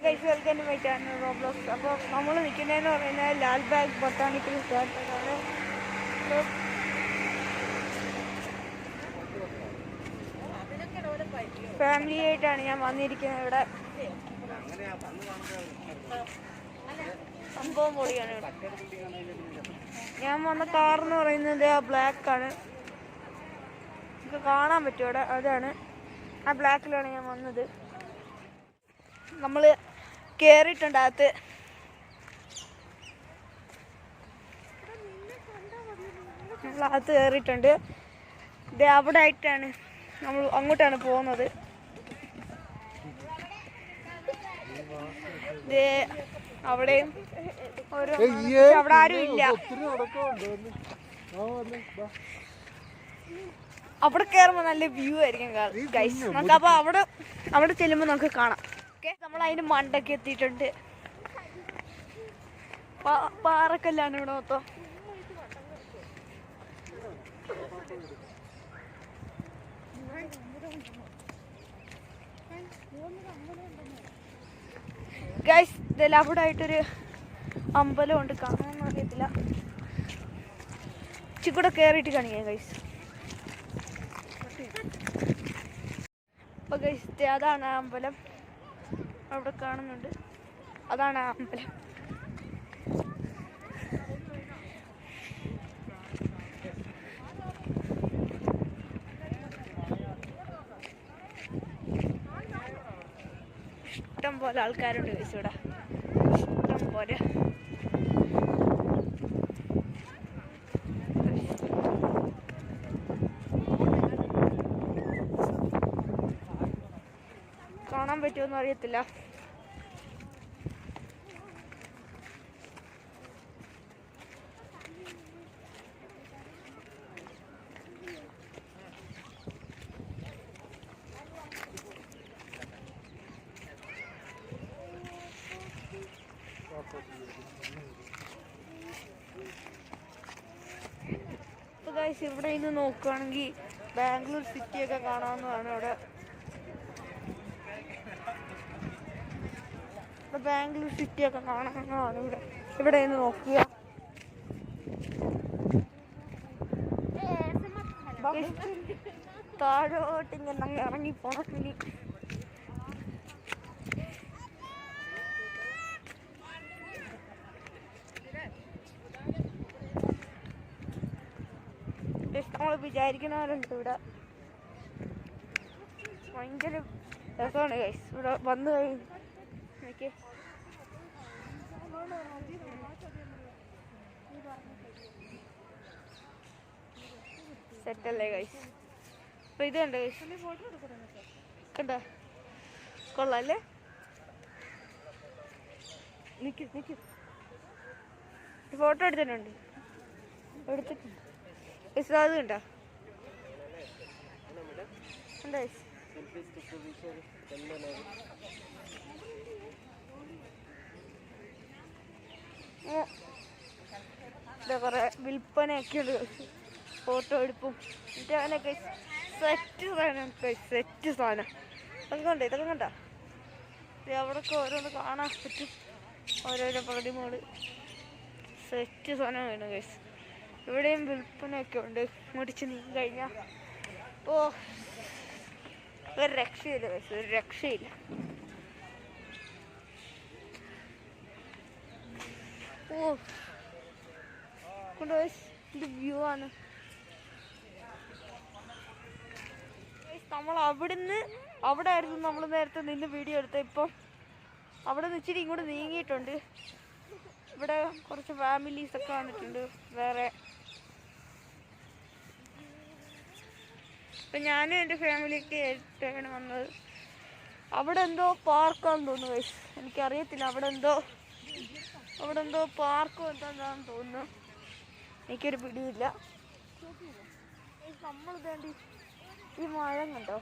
Welcome Roblox. അപ്പോൾ നമ്മൾ നിൽക്കുന്നതെന്ന് പറയുന്നത് ലാൽബാഗ് ബൊട്ടാണിക്കൽ ഗാർഡനാണ്. ഫാമിലി ആയിട്ടാണ് ഞാൻ വന്നിരിക്കുന്നത്. ഇവിടെ സംഭവം പൊളിയാണ്. ഇവിടെ ഞാൻ വന്ന കാർ എന്ന് പറയുന്നത് ആ ബ്ലാക്ക് ആണ്. നമുക്ക് കാണാൻ പറ്റും ഇവിടെ. അതാണ് ആ ബ്ലാക്കിലാണ് ഞാൻ വന്നത്. നമ്മൾ കയറിയിട്ടുണ്ട് അകത്ത്. നമ്മളകത്ത് കയറിയിട്ടുണ്ട്. ഇത് അവിടെ ആയിട്ടാണ് നമ്മൾ അങ്ങോട്ടാണ് പോകുന്നത്. ഇത് അവിടെയും ഓരോ അവിടെ ആരും ഇല്ല. അവിടെ കയറുമ്പോൾ നല്ല വ്യൂ ആയിരിക്കും ഗൈസ്. നമുക്ക് അപ്പോൾ അവിടെ ചെല്ലുമ്പോൾ നമുക്ക് കാണാം. നമ്മൾ അതിന് മണ്ടൊക്കെ എത്തിയിട്ടുണ്ട്. പാറക്കല്ലാണ് ഇവിടെ മൊത്തം. ഗൈസ് ഇതെല്ലാം അവിടെ ആയിട്ടൊരു അമ്പലമുണ്ട്. കാണാനൊന്നും അറിയത്തില്ല. ഇച്ചിക്കൂടെ കയറിയിട്ട് കാണിക്കാം ഗൈസ്. അപ്പൊ ഗൈസ് അതാണ് ആ അമ്പലം. അവിടെ കാണുന്നുണ്ട്. അതാണ് ആ അമ്പലം. ഇഷ്ടം പോലെ ആൾക്കാരുണ്ട് ഗൈസ് ഇവിടെ. ഇഷ്ടം പോലെ. കാണാൻ പറ്റുമെന്ന് അറിയത്തില്ല. ഇവിടെ നിന്ന് നോക്കുകയാണെങ്കിൽ ബാംഗ്ലൂർ സിറ്റിയൊക്കെ കാണാവുന്നതാണ്. ബാംഗ്ലൂർ സിറ്റിയൊക്കെ കാണാവുന്നതാണ് ഇവിടെ നിന്ന് നോക്കുക. താഴോട്ട് ഇങ്ങനെ ഇറങ്ങിപ്പോണം. ഇനി നമ്മൾ വിചാരിക്കണവരുണ്ട് ഇവിടെ. ഭയങ്കര രസമാണ് ഗൈസ് ഇവിടെ വന്നു കഴിഞ്ഞു. സെറ്റല്ലേ ഗൈസ്? അപ്പൊ ഇത് കണ്ടോ ഗൈസ്? കണ്ടോ? കൊള്ളാല്ലേ? നിക്ക് ഫോട്ടോ എടുത്തിട്ടുണ്ട്. അത് കണ്ടോ? കുറെ വിൽപ്പനയൊക്കെ ഉണ്ട്. ഫോട്ടോ എടുപ്പും അങ്ങനെയൊക്കെ സെറ്റ് സാധനം. സെറ്റ് സാധനം ഇതൊക്കെ കണ്ട. അവിടെയൊക്കെ ഓരോന്ന് കാണാൻ പറ്റും. ഓരോരോ പ്രതിമകള് സെറ്റ് സാധനം വേണം ഗൈസ്. ഇവിടെയും വിൽപ്പനയൊക്കെ ഉണ്ട്. മുടിച്ച് നീങ്ങി കഴിഞ്ഞാൽ ഒരു രക്ഷയില്ല ഗൈസ്, ഒരു രക്ഷയില്ല. ഇത് വ്യൂ ആണ്. നമ്മൾ അവിടെ ആയിരുന്നു നമ്മൾ നേരത്തെ നിന്ന് വീഡിയോ എടുത്ത. ഇപ്പം അവിടെ നിന്ന് ഇച്ചിരി ഇങ്ങോട്ട് നീങ്ങിയിട്ടുണ്ട്. ഇവിടെ കുറച്ച് ഫാമിലീസ് ഒക്കെ വന്നിട്ടുണ്ട് വേറെ. ഇപ്പം ഞാനും എൻ്റെ ഫാമിലിയൊക്കെ ആയിട്ടാണ് വന്നത്. അവിടെ എന്തോ പാർക്കാന്ന് തോന്നുന്നു ഗൈസ്. എനിക്കറിയത്തില്ല. അവിടെ എന്തോ പാർക്കോ എന്താണെന്ന് തോന്നുന്നു. എനിക്കൊരു പിടിയില്ല. നമ്മൾ വേണ്ടി ഈ മഴം കണ്ടോ?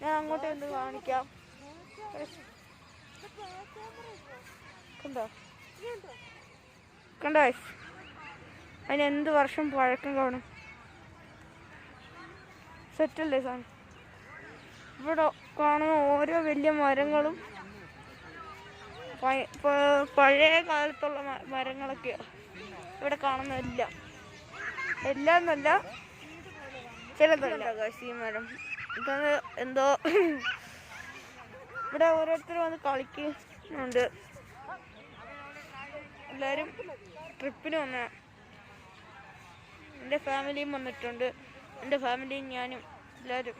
ഞാൻ അങ്ങോട്ട് എന്ത് കാണിക്കാം. കണ്ടോ അതിനെന്ത് വർഷം പഴക്കം കാണും. സെറ്റല്ലേ സാധനം? ഇവിടെ കാണുന്ന ഓരോ വലിയ മരങ്ങളും പഴയ കാലത്തുള്ള മരങ്ങളൊക്കെ ഇവിടെ കാണുന്നില്ല. എല്ലാം എന്നല്ല, ചിലതല്ല ഈ മരം. ഇതാണ് എന്തോ ഇവിടെ ഓരോരുത്തർ വന്ന് കളിക്കുന്നുണ്ട്. എല്ലാവരും ട്രിപ്പിന് വന്ന എൻ്റെ ഫാമിലിയും വന്നിട്ടുണ്ട്. എൻ്റെ ഫാമിലിയും ഞാനും എല്ലാവരും.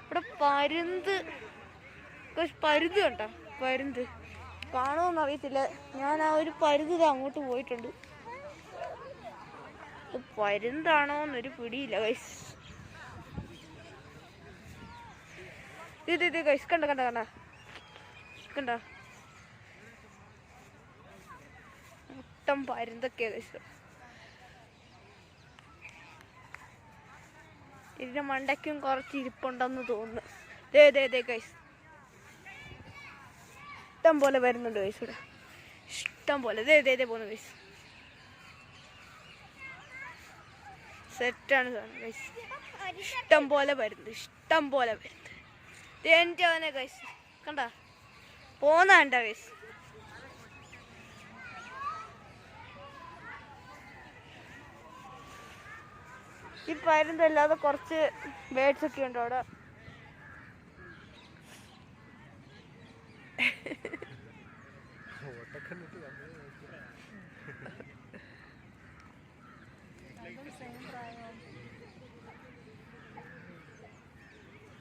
ഇവിടെ പരുന്ത് കണ്ടോ? പരുന്ത് കാണുമെന്ന് അറിയത്തില്ല. ഞാൻ ആ ഒരു പരുന്ത് അങ്ങോട്ട് പോയിട്ടുണ്ട്. പരുന്താണോ എന്നൊരു പിടിയില്ല ഗൈസ്. ഇത് ഗൈസ് കണ്ട മൊത്തം പരുന്തൊക്കെയാ ഗൈസ്. ഇതിന്റെ മണ്ടയ്ക്കും കുറച്ച് ഇരിപ്പുണ്ടെന്ന് തോന്നുന്നു. ഗൈസ് ഇഷ്ടം പോലെ വരുന്നുണ്ട് ഗൈസ്. ഇവിടെ ഇഷ്ടം പോലെ പോകുന്നു ഗൈസ്. സെറ്റാണ് ഗൈസ്. ഇഷ്ടം പോലെ വരുന്നുണ്ട്. എൻ്റെ അവനെ ഗൈസ് കണ്ട പോന്ന ഗൈസ്. ഈ പരുന്തല്ലാതെ കുറച്ച് ബേഡ്സ് ഒക്കെ ഉണ്ട് അവിടെ.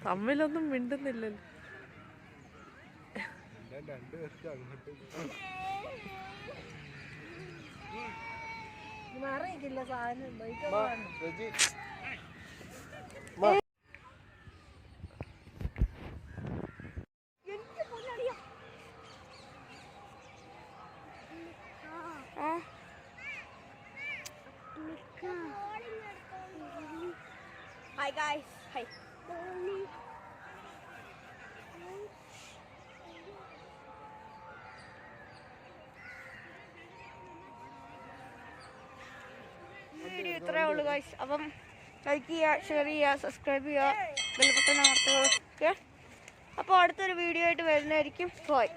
തമ്മിലൊന്നും മിണ്ടുന്നില്ലല്ലോ. അറിയില്ല സാധനം Hi guys. Hi. വീഡിയോ ഇത്രയേ ഉള്ളൂ ഗൈസ്. അപ്പം ലൈക്ക് ചെയ്യുക, ഷെയർ ചെയ്യുക, സബ്സ്ക്രൈബ് ചെയ്യുക, ബെൽ ബട്ടൺ അമർത്തുക. ഓക്കെ, അപ്പോൾ അടുത്തൊരു വീഡിയോ ആയിട്ട് വരുന്നതായിരിക്കും. ബൈ.